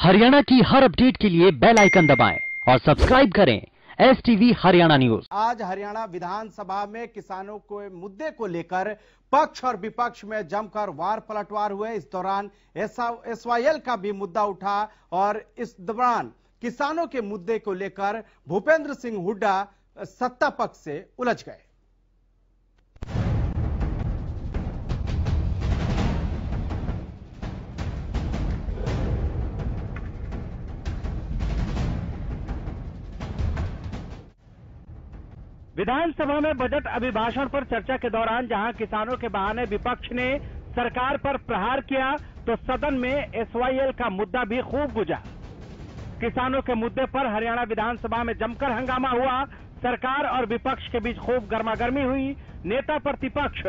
हरियाणा की हर अपडेट के लिए बेल आइकन दबाएं और सब्सक्राइब करें STV हरियाणा न्यूज। आज हरियाणा विधानसभा में किसानों के मुद्दे को लेकर पक्ष और विपक्ष में जमकर वार पलटवार हुए। इस दौरान SYL का भी मुद्दा उठा और इस दौरान किसानों के मुद्दे को लेकर भूपेंद्र सिंह हुड्डा सत्ता पक्ष से उलझ गए। विधानसभा में बजट अभिभाषण पर चर्चा के दौरान जहां किसानों के बहाने विपक्ष ने सरकार पर प्रहार किया, तो सदन में SYL का मुद्दा भी खूब गुजा। किसानों के मुद्दे पर हरियाणा विधानसभा में जमकर हंगामा हुआ। सरकार और विपक्ष के बीच खूब गर्मागर्मी हुई। नेता प्रतिपक्ष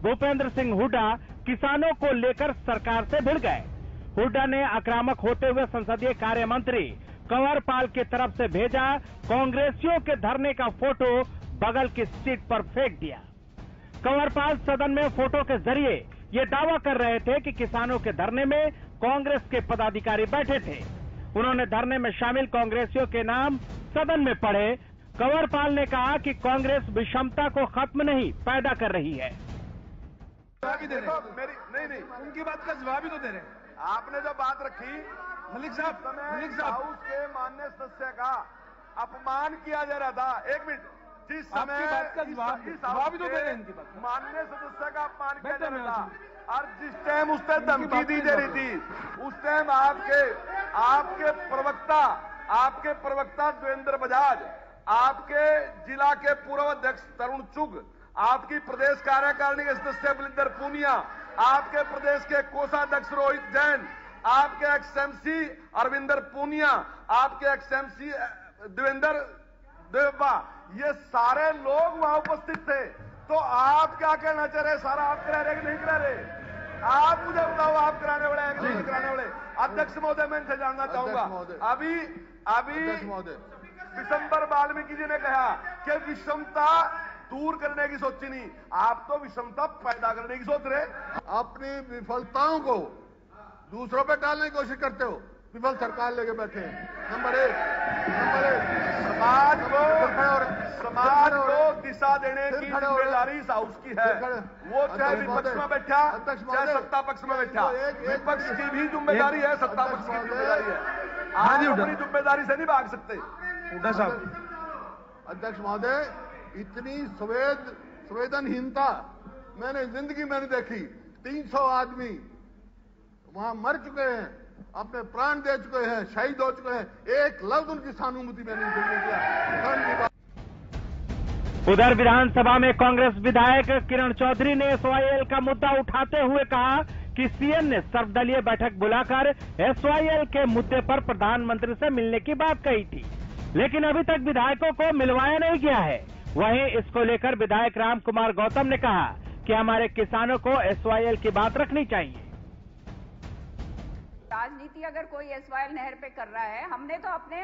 भूपेंद्र सिंह हुड्डा किसानों को लेकर सरकार से भिड़ गए। हुड्डा ने आक्रामक होते हुए संसदीय कार्य मंत्री कंवर पाल की तरफ से भेजा कांग्रेसियों के धरने का फोटो बगल की सीट पर फेंक दिया। कंवर पाल सदन में फोटो के जरिए ये दावा कर रहे थे कि किसानों के धरने में कांग्रेस के पदाधिकारी बैठे थे। उन्होंने धरने में शामिल कांग्रेसियों के नाम सदन में पढ़े। कंवर पाल ने कहा कि कांग्रेस विषमता को खत्म नहीं पैदा कर रही है। नहीं, उनकी बात का जवाब ही तो दे रहे हैं। आपने जो बात रखी मलिक साहब हाउस के माननीय सदस्य का अपमान किया जा रहा था। एक मिनट, जिस समय बात का जवाब ही तो दे रहे हैं। इनकी बात माननीय सदस्य का अपमान किया जा रहा था और जिस टाइम उस पर धमकी दी जा रही थी, उस टाइम आपके प्रवक्ता देवेंद्र बजाज, आपके जिला के पूर्व अध्यक्ष तरुण चुग, आपकी प्रदेश कार्यकारिणी के सदस्य बलिंदर पूनिया, आपके प्रदेश के कोषाध्यक्ष रोहित जैन, आपके XMC अरविंदर पूनिया, आपके XMC देवेंद्र देवबा, ये सारे लोग वहां उपस्थित थे। तो आप क्या कहना चाह रहे? सारा आप करा रहे कि नहीं करा रहे? आप मुझे बताओ, आप कराने वाले हैं कि नहीं कराने वाले? अध्यक्ष महोदय, मैं इनसे जानना चाहूंगा। अभी विशंबर वाल्मीकि जी ने कहा कि विषमता दूर करने की सोची नहीं, आप तो विषमता पैदा करने की सोच रहे। अपनी विफलताओं को दूसरों पे डालने की कोशिश करते हो। विफल सरकार लेके बैठे हैं। नंबर एक समाज को दिशा देने की जिम्मेदारी इस हाउस की है। वो चाहे विपक्ष में बैठा चाहे सत्ता पक्ष में बैठा, विपक्ष की भी जिम्मेदारी है, सत्ता पक्ष की जिम्मेदारी है। आप अपनी जिम्मेदारी से नहीं भाग सकते। हुड्डा साहब। अध्यक्ष महोदय, इतनी संवेदनहीनता मैंने जिंदगी में नहीं देखी। 300 आदमी वहां मर चुके हैं, अपने प्राण दे चुके हैं, शहीद हो चुके हैं। एक लफ्ज उनकी सहानुभूति में नहीं दिया। उधर विधानसभा में कांग्रेस विधायक किरण चौधरी ने SYL का मुद्दा उठाते हुए कहा कि CM ने सर्वदलीय बैठक बुलाकर SYL के मुद्दे पर प्रधानमंत्री से मिलने की बात कही थी, लेकिन अभी तक विधायकों को मिलवाया नहीं गया है। वहीं इसको लेकर विधायक राम कुमार गौतम ने कहा कि हमारे किसानों को SYL की बात रखनी चाहिए। राजनीति अगर कोई SYL नहर पे कर रहा है, हमने तो अपने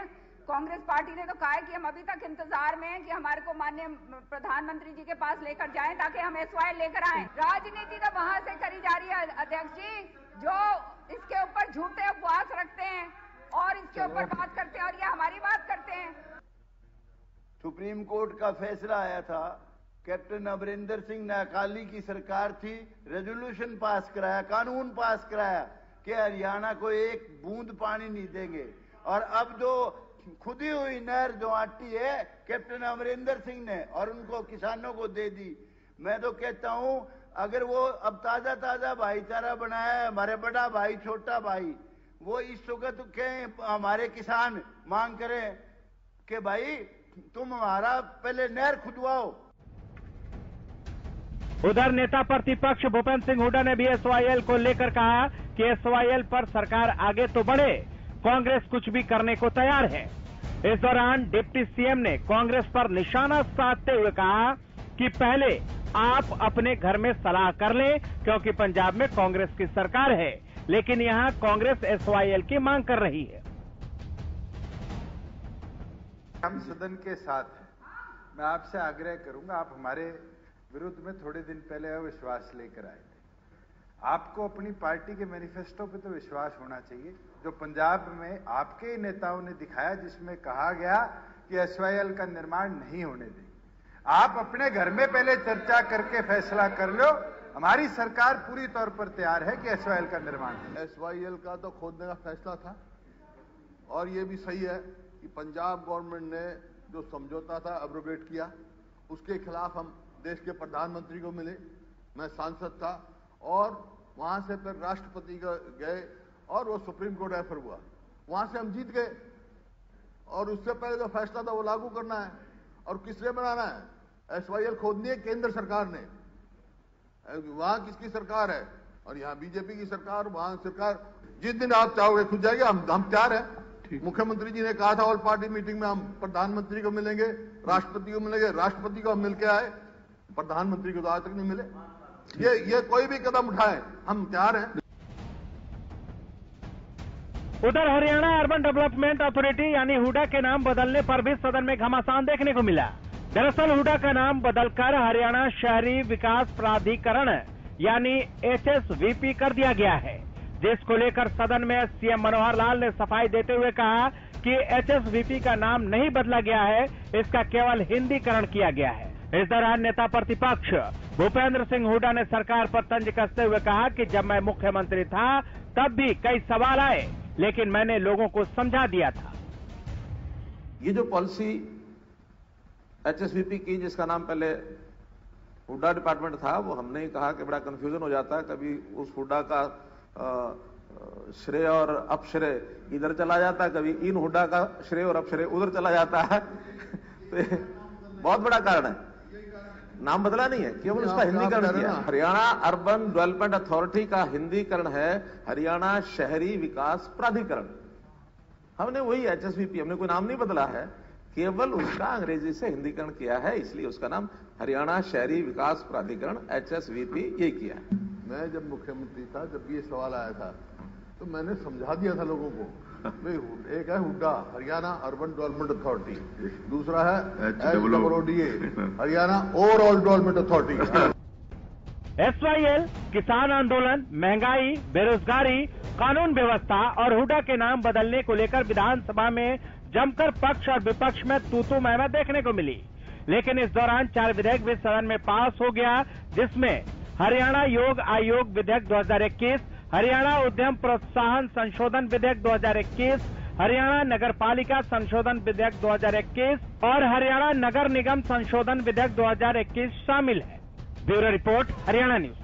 कांग्रेस पार्टी ने तो कहा है कि हम अभी तक इंतजार में हैं कि हमारे को माननीय प्रधानमंत्री जी के पास लेकर जाएं ताकि हम SYL लेकर आएं। राजनीति तो वहां से करी जा रही है अध्यक्ष जी, जो इसके ऊपर झूठे उपवास रखते हैं और इसके ऊपर बात करते हैं और ये हमारी बात करते हैं। सुप्रीम कोर्ट का फैसला आया था, कैप्टन अमरिंदर सिंह ने, अकाली की सरकार थी, रेजोल्यूशन पास कराया, कानून पास कराया कि हरियाणा को एक बूंद पानी नहीं देंगे। और अब जो खुदी हुई नहर जो आटी है, कैप्टन अमरिंदर सिंह ने और उनको किसानों को दे दी। मैं तो कहता हूं, अगर वो अब ताजा भाईचारा बनाया है, हमारे बड़ा भाई छोटा भाई, वो इस वक्त के हमारे किसान मांग करें कि भाई तुम हमारा पहले नहर खुदवाओ। उधर नेता प्रतिपक्ष भूपेंद्र सिंह हुड्डा ने भी SYL को लेकर कहा कि SYL पर सरकार आगे तो बढ़े, कांग्रेस कुछ भी करने को तैयार है। इस दौरान डिप्टी CM ने कांग्रेस पर निशाना साधते हुए कहा कि पहले आप अपने घर में सलाह कर लें, क्योंकि पंजाब में कांग्रेस की सरकार है, लेकिन यहां कांग्रेस SYL की मांग कर रही है। हम सदन के साथ हैं। मैं आपसे आग्रह करूंगा, आप हमारे विरुद्ध में थोड़े दिन पहले अविश्वास लेकर आए थे। आपको अपनी पार्टी के मैनिफेस्टो पे तो विश्वास होना चाहिए, जो पंजाब में आपके ही नेताओं ने दिखाया, जिसमें कहा गया कि एसवाईएल का निर्माण नहीं होने देंगे। आप अपने घर में पहले चर्चा करके फैसला कर लो। हमारी सरकार पूरी तौर पर तैयार है कि एसवाईएल का निर्माण हो। एसवाईएल का तो खोदने का फैसला था, और ये भी सही है कि पंजाब गवर्नमेंट ने जो समझौता था एब्रोगेट किया, उसके खिलाफ हम देश के प्रधानमंत्री को मिले, मैं सांसद था, और वहां से फिर राष्ट्रपति गए और वो सुप्रीम कोर्ट रेफर हुआ, वहां से हम जीत गए। और उससे पहले जो फैसला था वो लागू करना है, और किसने बनाना है? एसवाईएल खोदनी है केंद्र सरकार ने। वहां किसकी सरकार है? और यहाँ बीजेपी की सरकार, वहां सरकार। जिस दिन आप चाहोगे खुद जाएंगे, हम तैयार हैं। मुख्यमंत्री जी ने कहा था ऑल पार्टी मीटिंग में हम प्रधानमंत्री को मिलेंगे, राष्ट्रपति को मिलेंगे। राष्ट्रपति को हम मिलकर आए, प्रधानमंत्री को तो आज तक नहीं मिले। ये कोई भी कदम उठाए, हम तैयार हैं। उधर हरियाणा अर्बन डेवलपमेंट अथॉरिटी यानी हुडा के नाम बदलने पर भी सदन में घमासान देखने को मिला। दरअसल हुडा का नाम बदलकर हरियाणा शहरी विकास प्राधिकरण यानी HSVP कर दिया गया है, जिसको लेकर सदन में सीएम मनोहर लाल ने सफाई देते हुए कहा कि HSVP का नाम नहीं बदला गया है, इसका केवल हिंदीकरण किया गया है। इस दौरान नेता प्रतिपक्ष भूपेंद्र सिंह हुडा ने सरकार पर तंज कसते हुए कहा कि जब मैं मुख्यमंत्री था तब भी कई सवाल आए, लेकिन मैंने लोगों को समझा दिया था। ये जो पॉलिसी HSVP की, जिसका नाम पहले हुडा डिपार्टमेंट था, वो हमने ही कहा कि बड़ा कंफ्यूजन हो जाता है, कभी उस हुडा का श्रेय और अपश्रेय इधर चला जाता है, कभी इन हुडा का श्रेय और अपश्रेय उधर चला जाता है। तो बहुत बड़ा कारण है, नाम बदला नहीं है, केवल उसका हिंदीकरण किया। हरियाणा अर्बन डेवलपमेंट अथॉरिटी का हिंदीकरण है हरियाणा शहरी विकास प्राधिकरण। हमने वही HSVP, हमने कोई नाम नहीं बदला है, केवल उसका अंग्रेजी से हिंदीकरण किया है, इसलिए उसका नाम हरियाणा शहरी विकास प्राधिकरण HSVP यही किया है। मैं जब मुख्यमंत्री था, जब ये सवाल आया था, तो मैंने समझा दिया था लोगों को। एक है HUDA Haryana urban development authority, दूसरा है HODA Haryana overall development authority. SYL किसान आंदोलन, महंगाई, बेरोजगारी, कानून व्यवस्था और हुडा के नाम बदलने को लेकर विधानसभा में जमकर पक्ष और विपक्ष में तू-तू मैं देखने को मिली। लेकिन इस दौरान 4 विधेयक भी सदन में पास हो गया, जिसमें हरियाणा योग आयोग विधेयक 2021, हरियाणा उद्यम प्रोत्साहन संशोधन विधेयक 2021, हरियाणा नगर पालिका संशोधन विधेयक 2021 और हरियाणा नगर निगम संशोधन विधेयक 2021 शामिल है। Bureau report, Haryana news.